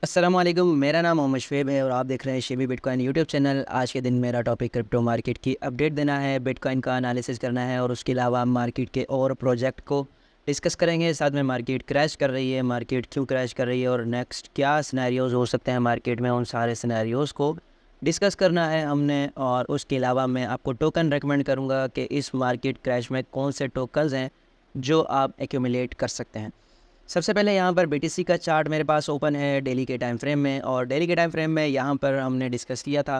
अस्सलाम वालेकुम। मेरा नाम मोहम्मद शुएब है और आप देख रहे हैं शेबी बिटकॉइन यूट्यूब चैनल। आज के दिन मेरा टॉपिक क्रिप्टो मार्केट की अपडेट देना है, बिटकॉइन का एनालिसिस करना है और उसके अलावा मार्केट के और प्रोजेक्ट को डिस्कस करेंगे। साथ में मार्केट क्रैश कर रही है, मार्केट क्यों क्रैश कर रही है और नेक्स्ट क्या सिनेरियोज़ हो सकते हैं मार्केट में, उन सारे सिनेरियोज़ को डिस्कस करना है हमने। और उसके अलावा मैं आपको टोकन रेकमेंड करूँगा कि इस मार्केट क्रैश में कौन से टोकन्स हैं जो आप एक्यूमुलेट कर सकते हैं। सबसे पहले यहाँ पर बीटीसी का चार्ट मेरे पास ओपन है डेली के टाइम फ्रेम में, और डेली के टाइम फ्रेम में यहाँ पर हमने डिस्कस किया था।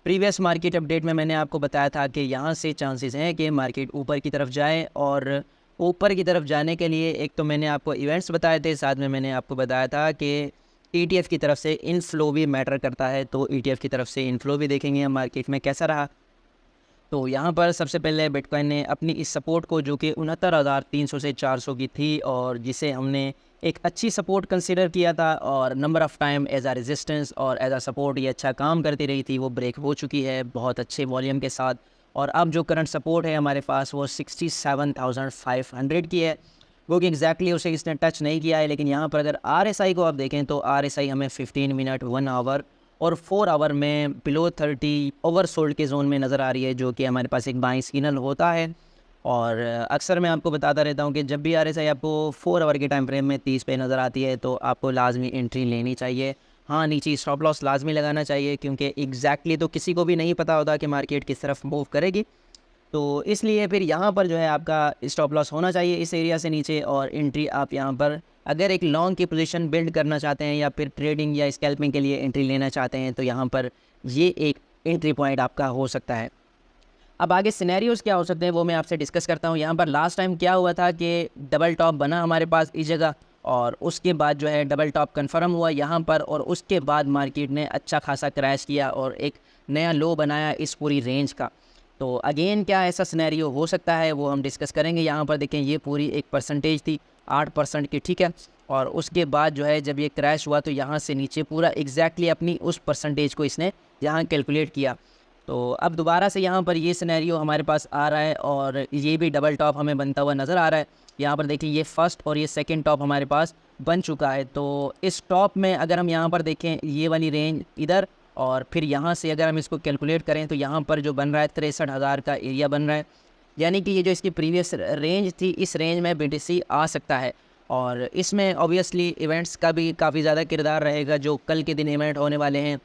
प्रीवियस मार्केट अपडेट में मैंने आपको बताया था कि यहाँ से चांसेस हैं कि मार्केट ऊपर की तरफ जाए, और ऊपर की तरफ जाने के लिए एक तो मैंने आपको इवेंट्स बताए थे, साथ में मैंने आपको बताया था कि ईटीएफ की तरफ से इनफ्लो भी मैटर करता है। तो ईटीएफ की तरफ से इनफ्लो भी देखेंगे हम मार्केट में कैसा रहा। तो यहाँ पर सबसे पहले बिटकॉइन ने अपनी इस सपोर्ट को, जो कि 69,300 से 400 की थी और जिसे हमने एक अच्छी सपोर्ट कंसीडर किया था और number of time as a resistance और एज आ सपोर्ट ये अच्छा काम करती रही थी, वो ब्रेक हो चुकी है बहुत अच्छे वॉल्यूम के साथ। और अब जो करंट सपोर्ट है हमारे पास वो 67,500 की है, वो कि एग्जैक्टली उसे इसने टच नहीं किया है। लेकिन यहाँ पर अगर आरएसआई को आप देखें तो आरएसआई हमें 15 मिनट, 1 आवर और 4 आवर में बिलो 30 ओवर सोल्ड के जोन में नज़र आ रही है, जो कि हमारे पास एक बाइंग सिग्नल होता है। और अक्सर मैं आपको बताता रहता हूँ कि जब भी आरएसआई आपको 4 आवर के टाइम फ्रेम में 30 पे नज़र आती है तो आपको लाजमी एंट्री लेनी चाहिए। हाँ, नीचे स्टॉप लॉस लाजमी लगाना चाहिए, क्योंकि एग्जैक्टली तो किसी को भी नहीं पता होता कि मार्केट किस तरफ मूव करेगी। तो इसलिए फिर यहाँ पर जो है आपका स्टॉप लॉस होना चाहिए इस एरिया से नीचे, और एंट्री आप यहाँ पर अगर एक लॉन्ग की पोजीशन बिल्ड करना चाहते हैं या फिर ट्रेडिंग या स्कैल्पिंग के लिए एंट्री लेना चाहते हैं तो यहाँ पर ये एक एंट्री पॉइंट आपका हो सकता है। अब आगे सिनेरियोज़ क्या हो सकते हैं वो मैं आपसे डिस्कस करता हूँ। यहाँ पर लास्ट टाइम क्या हुआ था कि डबल टॉप बना हमारे पास इस जगह, और उसके बाद जो है डबल टॉप कंफर्म हुआ यहाँ पर, और उसके बाद मार्केट ने अच्छा खासा क्रैश किया और एक नया लो बनाया इस पूरी रेंज का। तो अगेन क्या ऐसा सिनेरियो हो सकता है वो हम डिस्कस करेंगे। यहाँ पर देखें ये पूरी एक परसेंटेज थी 8% की, ठीक है। और उसके बाद जो है जब ये क्रैश हुआ तो यहाँ से नीचे पूरा एग्जैक्टली अपनी उस परसेंटेज को इसने यहाँ कैलकुलेट किया। तो अब दोबारा से यहाँ पर ये सिनेरियो हमारे पास आ रहा है और ये भी डबल टॉप हमें बनता हुआ नज़र आ रहा है। यहाँ पर देखिए ये फर्स्ट और ये सेकंड टॉप हमारे पास बन चुका है। तो इस टॉप में अगर हम यहाँ पर देखें ये वाली रेंज इधर, और फिर यहाँ से अगर हम इसको कैलकुलेट करें तो यहाँ पर जो बन रहा है 63,000 का एरिया बन रहा है, यानी कि ये जो इसकी प्रीवियस रेंज थी इस रेंज में बीटीसी आ सकता है। और इसमें ऑब्वियसली इवेंट्स का भी काफ़ी ज़्यादा किरदार रहेगा, जो कल के दिन इवेंट होने वाले हैं।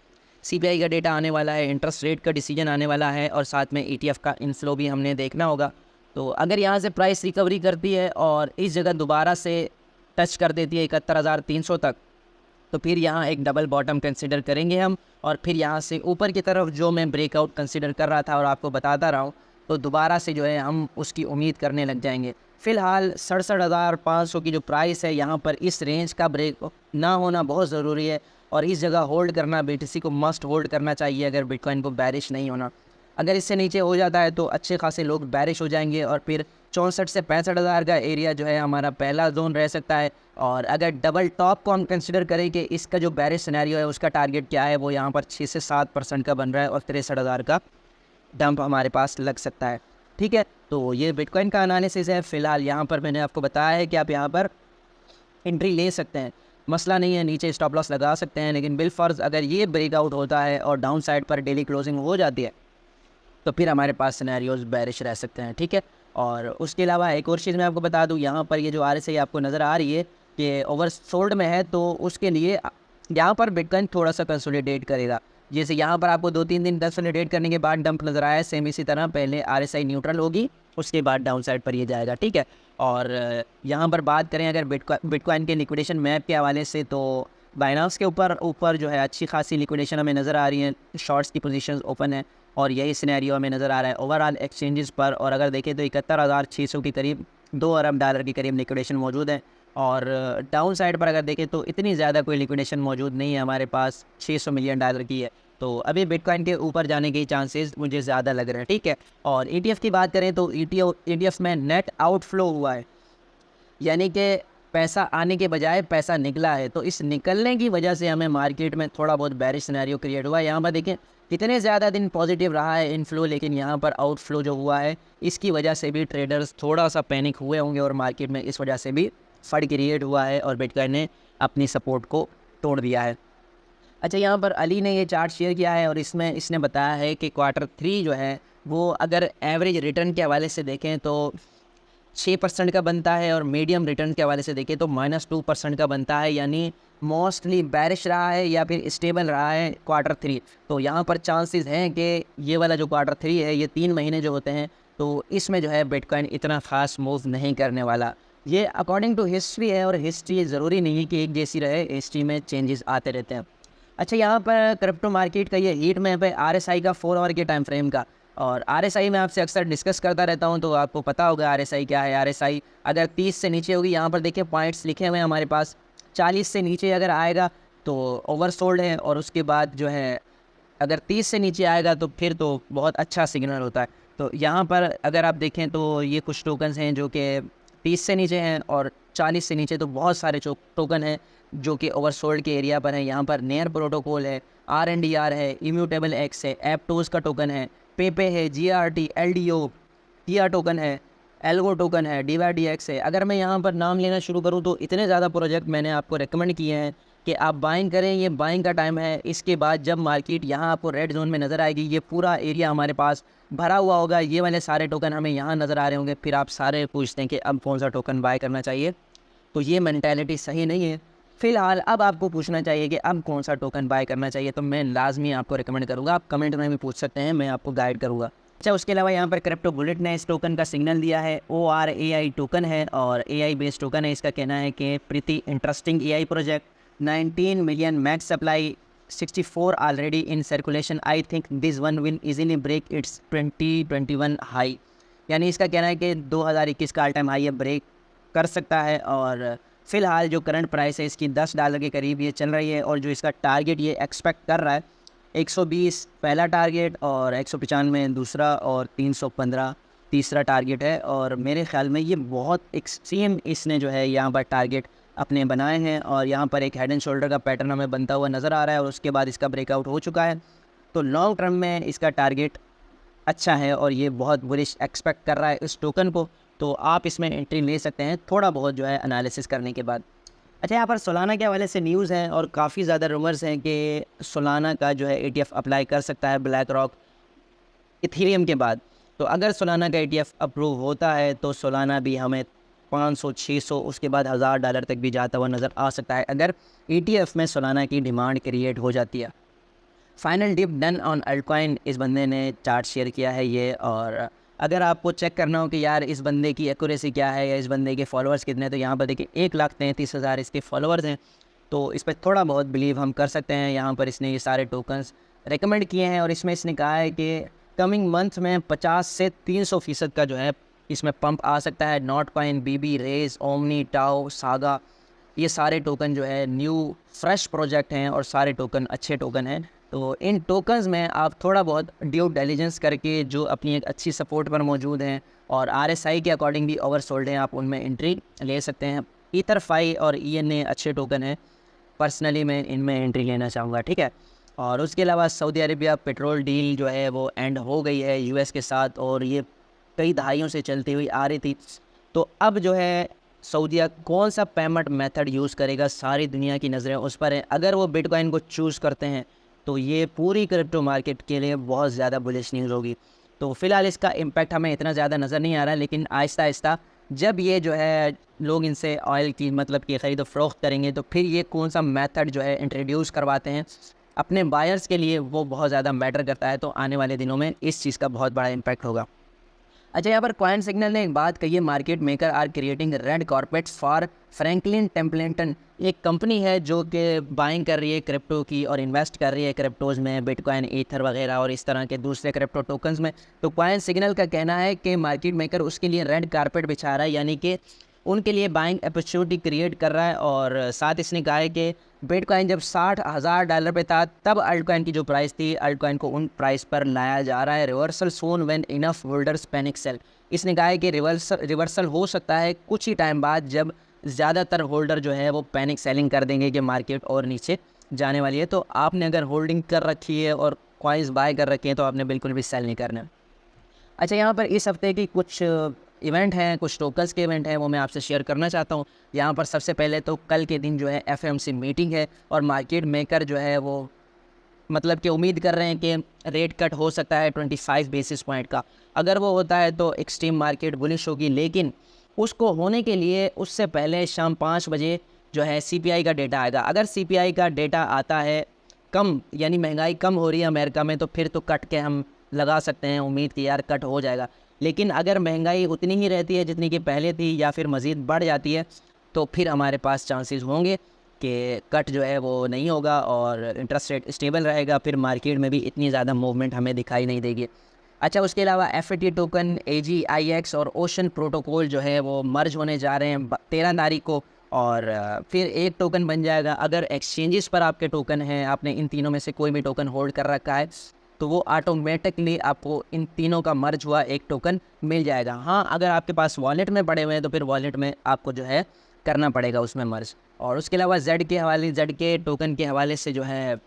सीपीआई का डेटा आने वाला है, इंटरेस्ट रेट का डिसीजन आने वाला है, और साथ में ईटीएफ का इनफ्लो भी हमने देखना होगा। तो अगर यहाँ से प्राइस रिकवरी करती है और इस जगह दोबारा से टच कर देती है 71,300 तक, तो फिर यहाँ एक डबल बॉटम कंसिडर करेंगे हम, और फिर यहाँ से ऊपर की तरफ जो मैं ब्रेकआउट कंसिडर कर रहा था और आपको बताता रहा हूँ, तो दोबारा से जो है हम उसकी उम्मीद करने लग जाएंगे। फ़िलहाल 67,500 की जो प्राइस है यहाँ पर इस रेंज का ब्रेक ना होना बहुत ज़रूरी है, और इस जगह होल्ड करना बीटीसी को मस्ट होल्ड करना चाहिए अगर बिटकॉइन को बैरिश नहीं होना। अगर इससे नीचे हो जाता है तो अच्छे खासे लोग बैरिश हो जाएंगे, और फिर 64 से 65,000 का एरिया जो है हमारा पहला जोन रह सकता है। और अगर डबल टॉप को हम कंसिडर करें कि इसका जो बैरिश सिनेरियो है उसका टारगेट क्या है, वो यहाँ पर 6 से 7% का बन रहा है और 63,000 का डंप हमारे पास लग सकता है, ठीक है। तो ये बिटकॉइन का एनालिसिस है। फ़िलहाल यहाँ पर मैंने आपको बताया है कि आप यहाँ पर एंट्री ले सकते हैं, मसला नहीं है, नीचे स्टॉप लॉस लगा सकते हैं। लेकिन बिलफर्ज अगर ये ब्रेकआउट होता है और डाउन साइड पर डेली क्लोजिंग हो जाती है तो फिर हमारे पास सिनेरियोज बैरिश रह सकते हैं, ठीक है। और उसके अलावा एक और चीज़ मैं आपको बता दूं, यहाँ पर ये जो आरएसआई आपको नज़र आ रही है कि ओवर सोल्ड में है, तो उसके लिए यहाँ पर बिटकॉइन थोड़ा सा कंसोलिडेट करेगा। जैसे यहाँ पर आपको 2-3 दिन कंसोलिडेट करने के बाद डंप नज़र आया, सेम इसी तरह पहले आरएसआई न्यूट्रल होगी, उसके बाद डाउन साइड पर ये जाएगा, ठीक है। और यहाँ पर बात करें अगर बिटकॉइन के लिक्विडेशन मैप के हवाले से, तो बाइनांस के ऊपर जो है अच्छी खासी लिक्विडेशन हमें नज़र आ रही है, शॉर्ट्स की पोजीशंस ओपन है, और यही सिनेरियो हमें नज़र आ रहा है ओवरऑल एक्सचेंजेस पर। और अगर देखें तो 71,600 के करीब, $2 अरब के करीब लिक्विडेशन मौजूद है। और डाउन साइड पर अगर देखें तो इतनी ज़्यादा कोई लिक्विडेशन मौजूद नहीं है, हमारे पास $600 मिलियन की है। तो अभी बिटकॉइन के ऊपर जाने के चांसेस मुझे ज़्यादा लग रहे हैं, ठीक है। और ईटीएफ की बात करें तो ईटीएफ में नेट आउटफ्लो हुआ है, यानी कि पैसा आने के बजाय पैसा निकला है। तो इस निकलने की वजह से हमें मार्केट में थोड़ा बहुत बैरिश सिनेरियो क्रिएट हुआ है। यहाँ पर देखें कितने ज़्यादा दिन पॉजिटिव रहा है इनफ्लो, लेकिन यहाँ पर आउटफ्लो जो हुआ है इसकी वजह से भी ट्रेडर्स थोड़ा सा पैनिक हुए होंगे, और मार्केट में इस वजह से भी फंड क्रिएट हुआ है और बिटकॉइन ने अपनी सपोर्ट को तोड़ दिया है। अच्छा, यहाँ पर अली ने ये चार्ट शेयर किया है और इसमें इसने बताया है कि Q3 जो है वो अगर एवरेज रिटर्न के हवाले से देखें तो 6% का बनता है, और मीडियम रिटर्न के हवाले से देखें तो -2% का बनता है। यानी मोस्टली बैरिश रहा है या फिर स्टेबल रहा है Q3। तो यहाँ पर चांसेस हैं कि ये वाला जो Q3 है, ये 3 महीने जो होते हैं, तो इसमें जो है बिटकॉइन इतना ख़ास मूव नहीं करने वाला। ये अकॉर्डिंग टू हिस्ट्री है, और हिस्ट्री ज़रूरी नहीं है कि एक जैसी रहे, हिस्ट्री में चेंजेस आते रहते हैं। अच्छा, यहाँ पर क्रिप्टो मार्केट का ये हीट मैप है RSI का 4 आवर के टाइम फ्रेम का। और RSI मैं आपसे अक्सर डिस्कस करता रहता हूँ, तो आपको पता होगा RSI क्या है। RSI अगर 30 से नीचे होगी, यहाँ पर देखिए पॉइंट्स लिखे हुए हैं हमारे पास, 40 से नीचे अगर आएगा तो ओवरसोल्ड है, और उसके बाद जो है अगर 30 से नीचे आएगा तो फिर तो बहुत अच्छा सिग्नल होता है। तो यहाँ पर अगर आप देखें तो ये कुछ टोकन्स हैं जो कि 30 से नीचे हैं, और 40 से नीचे तो बहुत सारे टोकन हैं जो कि ओवरसोल्ड के एरिया पर हैं। यहाँ पर नेयर प्रोटोकॉल है, RNDR है, इम्यूटेबल एक्स है, एप्टोज का टोकन है, पेपे है, GRT, LDO, टिया टोकन है, एल्गो टोकन है, DYDX है। अगर मैं यहाँ पर नाम लेना शुरू करूँ तो इतने ज़्यादा प्रोजेक्ट मैंने आपको रिकमेंड किए हैं कि आप बाइंग करें। ये बाइंग का टाइम है। इसके बाद जब मार्केट यहाँ आपको रेड जोन में नज़र आएगी, ये पूरा एरिया हमारे पास भरा हुआ होगा, ये वाले सारे टोकन हमें यहाँ नज़र आ रहे होंगे, फिर आप सारे पूछते हैं कि अब कौन सा टोकन बाय करना चाहिए। तो ये मैंटेलिटी सही नहीं है। फ़िलहाल अब आपको पूछना चाहिए कि अब कौन सा टोकन बाय करना चाहिए, तो मैं लाजमी आपको रिकमेंड करूँगा। आप कमेंट में भी पूछ सकते हैं, मैं आपको गाइड करूँगा। अच्छा, उसके अलावा यहाँ पर क्रिप्टो बुलेट ने इस टोकन का सिग्नल दिया है। ORAI टोकन है और AI बेस्ड टोकन है। इसका कहना है कि pretty interesting AI project, 19 million max supply, 64 already in circulation, I think this one will easily break its 2021 high. यानी इसका कहना है कि 2021 का ऑल टाइम हाई ब्रेक कर सकता है, और फ़िलहाल जो करंट प्राइस है इसकी $10 के करीब ये चल रही है, और जो इसका टारगेट ये एक्सपेक्ट कर रहा है 120 पहला टारगेट, और 195 दूसरा, और 315 तीसरा टारगेट है। और मेरे ख्याल में ये बहुत एक्सट्रीम इसने जो है यहाँ पर टारगेट अपने बनाए हैं, और यहाँ पर एक हेड एंड शोल्डर का पैटर्न हमें बनता हुआ नज़र आ रहा है, और उसके बाद इसका ब्रेकआउट हो चुका है। तो लॉन्ग टर्म में इसका टारगेट अच्छा है, और ये बहुत बुलिश एक्सपेक्ट कर रहा है इस टोकन को। तो आप इसमें एंट्री ले सकते हैं थोड़ा बहुत जो है एनालिसिस करने के बाद। अच्छा, यहाँ पर सोलाना के हवाले से न्यूज़ है, और काफ़ी ज़्यादा रूमर्स हैं कि सोलाना का जो है ETF अप्लाई कर सकता है ब्लैक रॉक इथेरियम के बाद। तो अगर सोलाना का ETF अप्रूव होता है तो सोलाना भी हमें 500, 600, उसके बाद $1000 तक भी जाता हुआ नज़र आ सकता है, अगर ETF में सोलाना की डिमांड क्रिएट हो जाती है। Final dip done on altcoin, इस बंदे ने चार्ट शेयर किया है ये। और अगर आपको चेक करना हो कि यार इस बंदे की एक्यूरेसी क्या है या इस बंदे के फॉलोअर्स कितने हैं, तो यहाँ पर देखिए 1,33,000 इसके फॉलोअर्स हैं। तो इस पर थोड़ा बहुत बिलीव हम कर सकते हैं। यहाँ पर इसने ये सारे टोकन्स रेकमेंड किए हैं, और इसमें इसने कहा है कि कमिंग मंथ में 50 से 300% का जो है इसमें पंप आ सकता है। Notcoin, BB, REZ, Omni, TAO, Saga, ये सारे टोकन जो है न्यू फ्रेश प्रोजेक्ट हैं, और सारे टोकन अच्छे टोकन हैं। तो इन टोकन्स में आप थोड़ा बहुत ड्यू डिलिजेंस करके, जो अपनी एक अच्छी सपोर्ट पर मौजूद हैं और RSI के अकॉर्डिंग भी ओवरसोल्ड हैं, आप उनमें एंट्री ले सकते हैं। EtherFi और ENA अच्छे टोकन हैं, पर्सनली मैं इनमें एंट्री लेना चाहूँगा, ठीक है। और उसके अलावा सऊदी अरेबिया पेट्रोल डील जो है वो एंड हो गई है US के साथ, और ये कई दहाइयों से चलती हुई आ रही थी। तो अब जो है सऊदीया कौन सा पेमेंट मेथड यूज़ करेगा, सारी दुनिया की नज़रें उस पर हैं। अगर वो बिटकॉइन को चूज़ करते हैं तो ये पूरी क्रिप्टो मार्केट के लिए बहुत ज़्यादा बुलिश न्यूज़ होगी। तो फ़िलहाल इसका इम्पैक्ट हमें इतना ज़्यादा नज़र नहीं आ रहा है, लेकिन आहिस्ता आहिस्ता जब ये जो है लोग इनसे ऑयल की मतलब कि ख़रीदो फ़रोख्त करेंगे, तो फिर ये कौन सा मेथड जो है इंट्रोड्यूस करवाते हैं अपने बायर्स के लिए, वो बहुत ज़्यादा मैटर करता है। तो आने वाले दिनों में इस चीज़ का बहुत बड़ा इम्पैक्ट होगा। अच्छा, यहाँ पर कॉइन सिग्नल ने एक बात कही है, market maker are creating red carpets for Franklin Templeton. एक कंपनी है जो कि बाइंग कर रही है क्रिप्टो की और इन्वेस्ट कर रही है क्रिप्टोज़ में, बिटकॉइन, ईथर वगैरह और इस तरह के दूसरे क्रिप्टो टोकन्स में। तो कॉइन सिग्नल का कहना है कि मार्केट मेकर उसके लिए रेड कारपेट बिछा रहा है, यानी कि उनके लिए बाइंग अपॉर्चुनिटी क्रिएट कर रहा है। और साथ इसने कहा है कि बिटकॉइन जब $60,000 पे था, तब अल्टकॉइन की जो प्राइस थी, अल्टकॉइन को उन प्राइस पर लाया जा रहा है। Reversal soon when enough holders panic sell. इसने कहा है कि रिवर्सल हो सकता है कुछ ही टाइम बाद, जब ज़्यादातर होल्डर जो है वो पैनिक सेलिंग कर देंगे कि मार्केट और नीचे जाने वाली है। तो आपने अगर होल्डिंग कर रखी है और कॉइन्स बाय कर रखे हैं तो आपने बिल्कुल भी सेल नहीं करना। अच्छा, यहाँ पर इस हफ्ते की कुछ इवेंट हैं, कुछ टोकन्स के इवेंट हैं, वो मैं आपसे शेयर करना चाहता हूँ। यहाँ पर सबसे पहले तो कल के दिन जो है एफएमसी मीटिंग है और मार्केट मेकर जो है वो मतलब कि उम्मीद कर रहे हैं कि रेट कट हो सकता है 25 बेसिस पॉइंट का। अगर वो होता है तो एक्सट्रीम मार्केट बुलिश होगी, लेकिन उसको होने के लिए उससे पहले शाम 5 बजे जो है सीपीआई का डेटा आएगा। अगर सीपीआई का डेटा आता है कम, यानी महंगाई कम हो रही है अमेरिका में, तो फिर तो कट के हम लगा सकते हैं उम्मीद कि यार कट हो जाएगा। लेकिन अगर महंगाई उतनी ही रहती है जितनी कि पहले थी या फिर मज़ीद बढ़ जाती है, तो फिर हमारे पास चांसेस होंगे कि कट जो है वो नहीं होगा और इंटरेस्ट रेट स्टेबल रहेगा। फिर मार्केट में भी इतनी ज़्यादा मूवमेंट हमें दिखाई नहीं देगी। अच्छा, उसके अलावा एफएटी टोकन, एजीआईएक्स और ओशन प्रोटोकॉल जो है वो मर्ज होने जा रहे हैं 13 तारीख को, और फिर एक टोकन बन जाएगा। अगर एक्सचेंजेस पर आपके टोकन हैं, आपने इन तीनों में से कोई भी टोकन होल्ड कर रखा है, तो वो ऑटोमेटिकली आपको इन तीनों का मर्ज हुआ एक टोकन मिल जाएगा। हाँ, अगर आपके पास वॉलेट में पड़े हुए हैं तो फिर वॉलेट में आपको जो है करना पड़ेगा उसमें मर्ज। और उसके अलावा जेड के टोकन के हवाले से जो है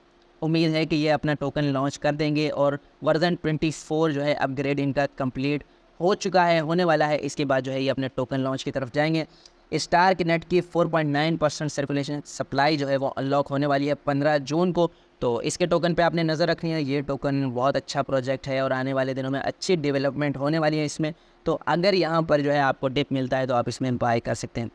उम्मीद है कि ये अपना टोकन लॉन्च कर देंगे और वर्जन 24 जो है अपग्रेड इनका कंप्लीट हो चुका है, होने वाला है। इसके बाद जो है ये अपने टोकन लॉन्च की तरफ जाएंगे। स्टार्क नेट की 4.9% सर्कुलेशन सप्लाई जो है वो अनलॉक होने वाली है 15 जून को। तो इसके टोकन पे आपने नज़र रखनी है। ये टोकन बहुत अच्छा प्रोजेक्ट है और आने वाले दिनों में अच्छी डेवलपमेंट होने वाली है इसमें। तो अगर यहाँ पर जो है आपको डिप मिलता है तो आप इसमें बाय कर सकते हैं।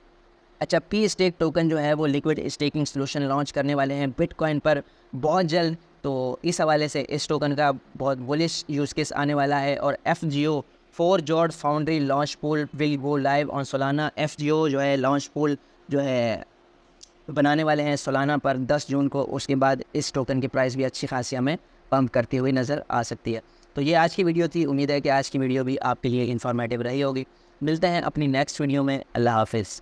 अच्छा, पी स्टेक टोकन जो है वो लिक्विड स्टेकिंग सॉल्यूशन लॉन्च करने वाले हैं बिटकॉइन पर बहुत जल्द। तो इस हवाले से इस टोकन का बहुत बुलिश यूज़ केस आने वाला है। और FGO for George Foundry launch pool will go live on Solana. FGO जो है लॉन्च पूल जो है बनाने वाले हैं सोलाना पर 10 जून को। उसके बाद इस टोकन की प्राइस भी अच्छी खासी हमें पंप करती हुई नज़र आ सकती है। तो ये आज की वीडियो थी। उम्मीद है कि आज की वीडियो भी आपके लिए इन्फॉर्मेटिव रही होगी। मिलते हैं अपनी नेक्स्ट वीडियो में। अल्लाह हाफिज़।